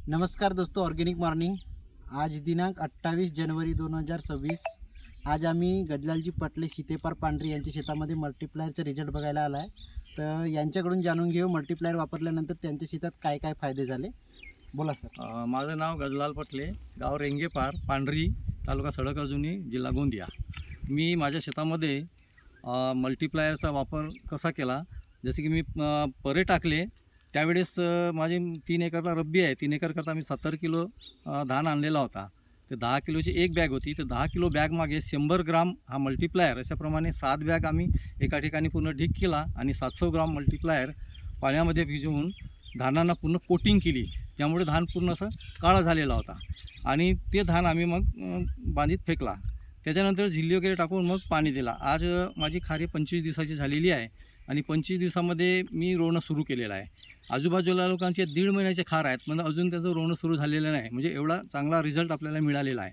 नमस्कार दोस्तों, organic morning. आज दिनांक 28 जनवरी 2026। आज आम्ही गजलालजी पटले सीतेपार पांढरी यांच्या शेतामध्ये मल्टीप्लायरचा रिझल्ट बघायला आला आहे। तर यांच्याकडून जाणून घेऊ मल्टीप्लायर वापरल्यानंतर त्यांच्या शेतात काय काय फायदे झाले। बोला सर। माझं नाव गजलाल पटले, गाव रेंगेपार पांढरी, तालुका सडक-अर्जुनी, जिल्हा गोंदिया। मी माझ्या शेतामध्ये मल्टीप्लायरचा वापर कसा केला, जसे की मी परे टाकले त्यावेळेस माझे 3 एकरला रब्बी आहे। 3 एकरकरता मी 70 किलो धान आणलेला होता। ते 10 किलोची एक बॅग होती। तर 10 किलो बॅगमागे 100 ग्राम हा मल्टीप्लायर, अशाप्रमाणे 7 बॅग आम्ही एका ठिकाणी पूर्ण ढीक केला आणि 700 ग्राम मल्टीप्लायर पाण्यामध्ये भिजवून धानांना पूर्ण कोटिंग केली, त्यामुळे धान पूर्ण असं काळा झालेला होता। आणि ते धान आम्ही मग बांधीत फेकला। त्याच्यानंतर झिल्ली वगैरे टाकून मग पाणी दिला। आज माझी खारी 25 दिवसाची झालेली आहे आणि 25 दिवसामध्ये मी रोवणं सुरू केलेलं आहे। आजूबाजूला लोकांचे 1.5 महिन्याचे खार आहेत, पण अजून त्याचं रोवणं सुरू झालेलं नाही। म्हणजे एवढा चांगला रिझल्ट आपल्याला मिळालेला आहे।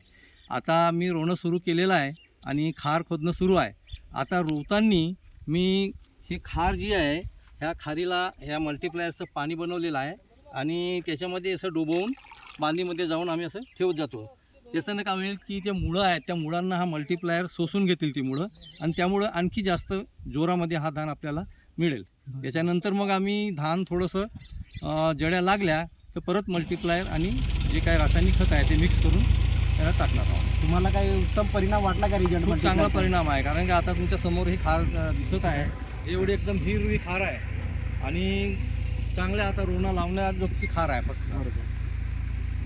आता मी रोवणं सुरू केलेलं आहे आणि खार खोदणं सुरू आहे। आता रोवताना मी ही खार जी आहे, ह्या खारीला ह्या मल्टीप्लायरचं पाणी बनवलेलं आहे आणि त्याच्यामध्ये असं डुबवून बांधीमध्ये जाऊन आम्ही असं ठेवत जातो। त्याच्यानं काय होईल की ते मुळं आहेत, त्या मुळांना हा मल्टीप्लायर शोषून घेतील ती मुळं, आणि त्यामुळं आणखी जास्त जोरामध्ये हा धान आपल्याला मिळेल। त्याच्यानंतर मग आम्ही धान थोडंसं जड्या लागल्या तर परत मल्टीप्लायर आणि जे काही रासायनिक खत आहे ते मिक्स करून त्याला टाकणार आहोत। तुम्हाला काही उत्तम परिणाम वाटला का रिझल्ट? खूप चांगला परिणाम आहे, कारण की आता तुमच्या समोर ही खार दिसत आहे, एवढी एकदम हिरवी खार आहे आणि चांगल्या आता रोवणं लावण्याजोगती खार आहे फक्त।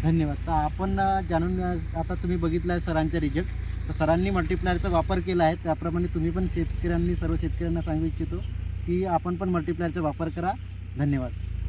धन्यवाद। तर आपण जाणून आता तुम्ही बघितलं आहे सरांचा रिझल्ट। तर सरांनी मल्टीप्लायरचा वापर केला आहे, त्याप्रमाणे तुम्ही पण सर्व शेतकऱ्यांना सांगू इच्छितो की आपण पण मल्टीप्लायरचा वापर करा। धन्यवाद।